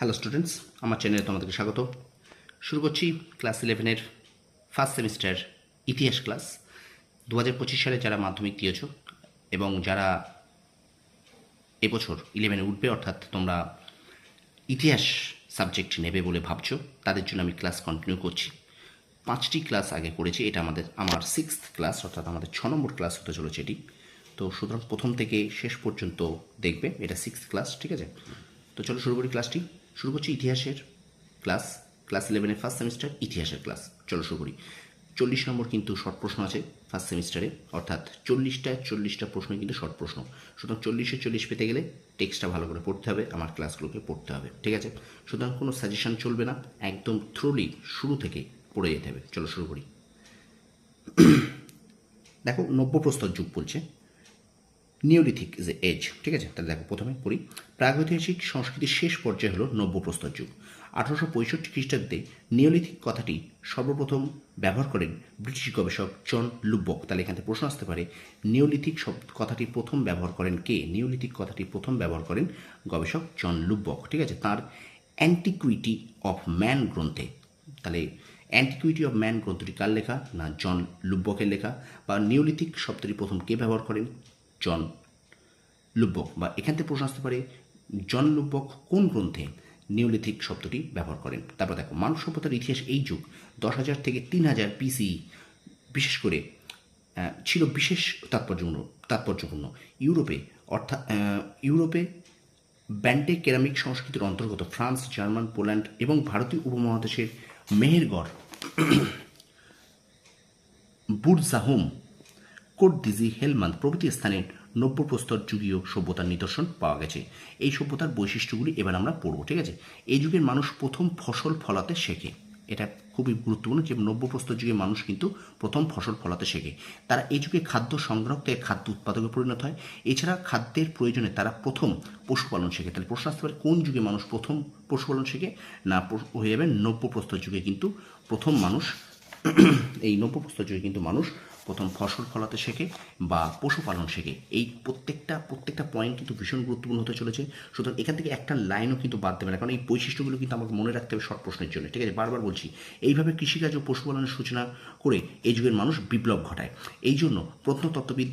Hello students, আমার চ্যানেলে তোমাদেরকে স্বাগত। শুরু করছি ক্লাস 11-এর ফার্স্ট সেমিস্টার ইতিহাস ক্লাস। 2025 সালে যারা মাধ্যমিক দিয়েছ এবং যারা এবছর 11-এ উঠবে, অর্থাৎ তোমরা ইতিহাস সাবজেক্ট নেবে বলে ভাবছো, তাদের জন্য আমি ক্লাস কন্টিনিউ করছি। 5টি ক্লাস আগে করেছি, এটা আমার 6th ক্লাস, অর্থাৎ আমাদের 6 নম্বর ক্লাস হতে চলেছে এটি। তো সুতরাং প্রথম থেকে শেষ পর্যন্ত দেখবে, এটা 6th ক্লাস, ঠিক আছে? তো চলো শুরু করি ক্লাসটি। শুরু করছি ইতিহাসের ক্লাস 11-এর ফার্স্ট সেমিস্টার ইতিহাসের ক্লাস। চলো শুরু করি। 40 নম্বর কিন্তু শর্ট প্রশ্ন আছে ফার্স্ট সেমিস্টারে, অর্থাৎ 40টা প্রশ্ন কিন্তু শর্ট প্রশ্ন। সুতরাং 40-এ 40 পেতে গেলে টেক্সটটা ভালো করে পড়তে হবে, আমার ক্লাসগুলোকে পড়তে হবে, ঠিক আছে? সুতরাং কোনো সাজেশন চলবে না, একদম থ্রোলি শুরু থেকে পড়ে যেতে হবে। চলো শুরু করি। দেখো, নব্যপ্রস্তর যুগ বলছে, নিওলিথিক ইজ এ এজ, ঠিক আছে? তাহলে দেখো, প্রথমে পড়ি। প্রাগৈতিহাসিক সংস্কৃতির শেষ পর্যায়ে হলো নব্যপ্রস্তর যুগ। 1865 খ্রিস্টাব্দে নিওলিথিক কথাটি সর্বপ্রথম ব্যবহার করেন ব্রিটিশ গবেষক জন লুবক। তাহলে এখান থেকে প্রশ্ন আসতে পারে, নিওলিথিক কথাটি প্রথম ব্যবহার করেন কে? নিওলিথিক কথাটি প্রথম ব্যবহার করেন গবেষক জন লুবক, ঠিক আছে? তার অ্যান্টিকুইটি অফ ম্যান গ্রন্থে। তাহলে অ্যান্টিকুইটি অফ ম্যান গ্রন্থটি কার লেখা? না, জন লুবকের লেখা। বা নিওলিথিক শব্দটি প্রথম কে ব্যবহার করেন? জন লুব্বক। বা এখান থেকে প্রশ্ন আসতে পারে, জন লুব্বক কোন গ্রন্থে নিওলিথিক শব্দটি ব্যবহার করেন? তারপর দেখো, মানব সভ্যতার ইতিহাস এই যুগ 10,000 থেকে 3,000 BCE বিশেষ করে ছিল বিশেষ তাৎপর্যপূর্ণ। ইউরোপে ব্যান্টে কেরামিক সংস্কৃতির অন্তর্গত ফ্রান্স, জার্মান, পোল্যান্ড এবং ভারতীয় উপমহাদেশের মেহেরগড়, বুরজাহুম, কোট দিজি, হেলমান্দ প্রভৃতি স্থানে নব্যপ্রস্তর যুগীয় সভ্যতার নিদর্শন পাওয়া গেছে। এই সভ্যতার বৈশিষ্ট্যগুলি এবার আমরা পড়ব, ঠিক আছে? এই যুগের মানুষ প্রথম ফসল ফলাতে শেখে। এটা খুবই গুরুত্বপূর্ণ যে নব্যপ্রস্তর যুগে মানুষ কিন্তু প্রথম ফসল ফলাতে শেখে। তারা এই যুগে খাদ্য সংগ্রহ থেকে খাদ্য উৎপাদকে পরিণত হয়। এছাড়া খাদ্যের প্রয়োজনে তারা প্রথম পশুপালন শেখে। তাহলে প্রশ্ন আসতে পারে, কোন যুগে মানুষ প্রথম পশুপালন শেখে? না, হয়ে যাবে নব্যপ্রস্তর যুগে কিন্তু প্রথম মানুষ এই নব্যপ্রস্তর যুগে কিন্তু মানুষ প্রথম ফসল ফলাতে শেখে বা পশুপালন শেখে। এই প্রত্যেকটা পয়েন্ট কিন্তু ভীষণ গুরুত্বপূর্ণ হতে চলেছে। সুতরাং এখান থেকে একটা লাইনও কিন্তু বাদ দেবে না, কারণ এই বৈশিষ্ট্যগুলো কিন্তু আমাকে মনে রাখতে হবে শর্ট প্রশ্নের জন্য, ঠিক আছে? বারবার বলছি, এইভাবে কৃষিকাজ ও পশুপালনের সূচনা করে এই যুগের মানুষ বিপ্লব ঘটায়। এই জন্য প্রত্নতত্ত্ববিদ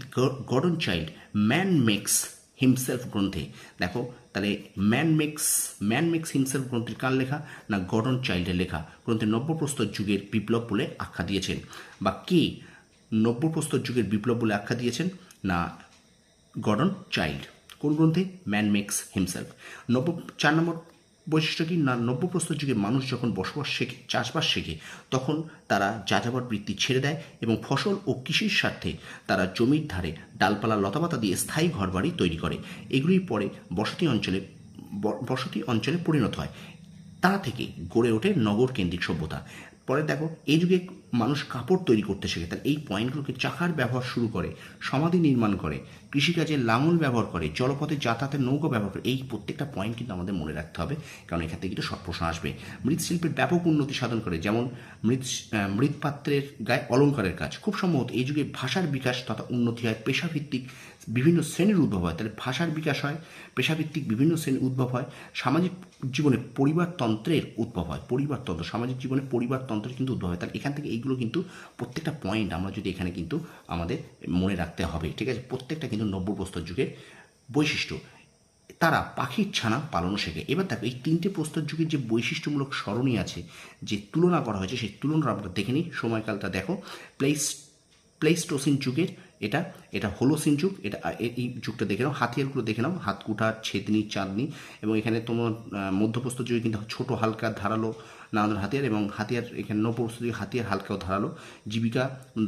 Gordon Childe Man Makes Himself গ্রন্থে, দেখো তাহলে ম্যান মেক্স হিমসেলফ গ্রন্থের কার লেখা? না, গর্ডন চাইল্ডের লেখা। গ্রন্থে নব্যপ্রস্তর যুগের বিপ্লব বলে আখ্যা দিয়েছেন। বা কে নব্যপ্রস্তর যুগের বিপ্লব বলে আখ্যা দিয়েছেন? না, গর্ডন চাইল্ড। কোন গ্রন্থে? Man Makes himself. 4 নম্বর বৈশিষ্ট্য কি? না, নব্যপ্রস্তর যুগে মানুষ যখন বসবাস শেখে, চাষবাস শেখে, তখন তারা যাযাবর বৃত্তি ছেড়ে দেয় এবং ফসল ও কৃষির স্বার্থে তারা জমির ধারে ডালপালা লতাপাতা দিয়ে স্থায়ী ঘরবাড়ি তৈরি করে। এগুলি পরে বসতি অঞ্চলে পরিণত হয়। তা থেকে গড়ে ওঠে নগর কেন্দ্রিক সভ্যতা। পরে দেখো, এই যুগে মানুষ কাপড় তৈরি করতে শেখে। তাহলে এই পয়েন্টগুলোকে, চাকার ব্যবহার শুরু করে, সমাধি নির্মাণ করে, কৃষিকাজে লাঙল ব্যবহার করে, জলপথে যাতায়াতের নৌকা ব্যবহার করে। এই প্রত্যেকটা পয়েন্ট কিন্তু আমাদের মনে রাখতে হবে, কারণ এখান থেকে কিন্তু শর্ট প্রশ্ন আসবে। মৃৎশিল্পের ব্যাপক উন্নতি সাধন করে, যেমন মৃৎপাত্রের গায়ে অলঙ্কারের কাজ। খুব সম্ভবত এই যুগে ভাষার বিকাশ তথা উন্নতি হয়, পেশাভিত্তিক বিভিন্ন শ্রেণীর উদ্ভব হয়। তাহলে ভাষার বিকাশ হয়, পেশাভিত্তিক বিভিন্ন শ্রেণীর উদ্ভব হয়, সামাজিক জীবনে পরিবারতন্ত্রের উদ্ভব হয়। সামাজিক জীবনে পরিবারতন্ত্রের কিন্তু উদ্ভব হয়। তাহলে এখান থেকে এইগুলো কিন্তু প্রত্যেকটা পয়েন্ট আমরা যদি এখানে কিন্তু আমাদের মনে রাখতে হবে, ঠিক আছে? প্রত্যেকটা কিন্তু নব্যপ্রস্তর যুগের বৈশিষ্ট্য। তারা পাখির ছানা পালনও শেখে। এবার দেখো, এই 3টে প্রস্তর যুগের যে বৈশিষ্ট্যমূলক সরণি আছে, যে তুলনা করা হয়েছে, সেই তুলনা আমরা দেখে নিই। সময়কালটা দেখো, প্লেইস্টোসিন যুগের, এটা হোলোসিন যুগ। এটা এই যুগটা দেখে নাও, হাতিয়ারগুলো দেখে নাও, হাতকুঠা, ছেদনি, চাঁদনি। এবং এখানে তোমার মধ্যপ্রস্তর যুগে কিন্তু ছোট, হালকা, ধারালো নানা হাতিয়ার, এবং হাতিয়ার এখানে নব্যপ্রস্তর যুগে হাতিয়ার হালকা ও ধারালো। জীবিকা,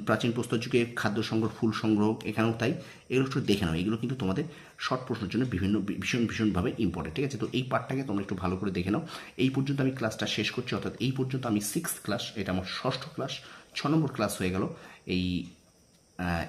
প্রাচীন প্রস্তর যুগে খাদ্য সংগ্রহ, ফুল সংগ্রহ, এখানেও তাই। এগুলো একটু দেখে নাও, এগুলো কিন্তু তোমাদের শর্ট প্রশ্নের জন্য ভীষণভাবে ইম্পর্টেন্ট, ঠিক আছে? তো এই পার্টটাকে তোমরা একটু ভালো করে দেখে নাও। এই পর্যন্ত আমি ক্লাসটা শেষ করছি, অর্থাৎ এই পর্যন্ত আমি 6th ক্লাস, এটা আমার 6ষ্ঠ ক্লাস, 6 নম্বর ক্লাস হয়ে গেল এই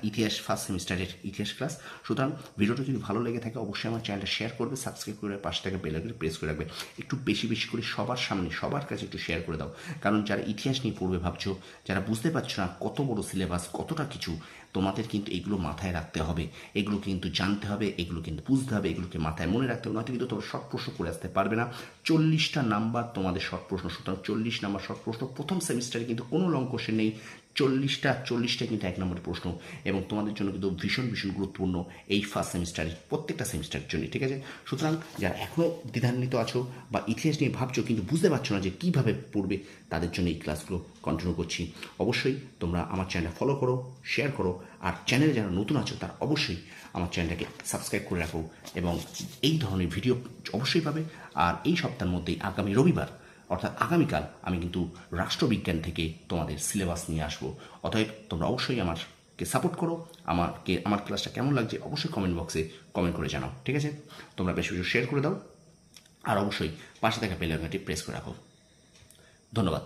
ইতিহাস ফার্স্ট সেমিস্টারের ইতিহাস ক্লাস। সুতরাং ভিডিওটা যদি ভালো লেগে থাকে, অবশ্যই আমার চ্যানেলটা শেয়ার করবে, সাবস্ক্রাইব করে পাশে থাকা বেল আইকনে প্রেস করে রাখবে। একটু বেশি করে সবার সামনে, সবার কাছে একটু শেয়ার করে দাও, কারণ যারা ইতিহাস নিয়ে পড়বে ভাবছো, যারা বুঝতে পারছো না কত বড় সিলেবাস, কতটা কিছু, তোমাদের কিন্তু এগুলো মাথায় রাখতে হবে, এগুলো কিন্তু জানতে হবে, এগুলো কিন্তু বুঝতে হবে, এগুলোকে মাথায় মনে রাখতে হবে, নয়তো কিন্তু তোমরা শর্ট প্রশ্ন করে আসতে পারবে না। 40টা নাম্বার তোমাদের শর্ট প্রশ্ন, সুতরাং 40 নাম্বার শর্ট প্রশ্ন। প্রথম সেমিস্টারে কিন্তু কোনো লং কোশ্চেন নেই, 40টা কিন্তু 1 নম্বরের প্রশ্ন, এবং তোমাদের জন্য কিন্তু ভীষণ ভীষণ গুরুত্বপূর্ণ এই ফার্স্ট সেমিস্টারের প্রত্যেকটা সেমিস্টারের জন্য, ঠিক আছে? সুতরাং যারা এখনও দ্বিধান্বিত আছো বা ইতিহাস নিয়ে ভাবছো কিন্তু বুঝতে পারছো না যে কীভাবে পড়বে, তাদের জন্য এই ক্লাসগুলো কন্টিনিউ করছি। অবশ্যই তোমরা আমার চ্যানেল ফলো করো, শেয়ার করো, আর চ্যানেলে যারা নতুন আছো তারা অবশ্যই আমার চ্যানেলটাকে সাবস্ক্রাইব করে রাখো, এবং এই ধরনের ভিডিও অবশ্যই পাবে। আর এই সপ্তাহের মধ্যেই আগামী রবিবার অর্থাৎ আগামীকাল আমি কিন্তু রাষ্ট্রবিজ্ঞান থেকে তোমাদের সিলেবাস নিয়ে আসবো। অতএব তোমরা অবশ্যই আমাকে সাপোর্ট করো, আমার ক্লাসটা কেমন লাগছে অবশ্যই কমেন্ট বক্সে কমেন্ট করে জানাও, ঠিক আছে? তোমরা বেশি বেশি শেয়ার করে দাও, আর অবশ্যই পাশে থাকা বেল আইকনটি প্রেস করে রাখো। ধন্যবাদ।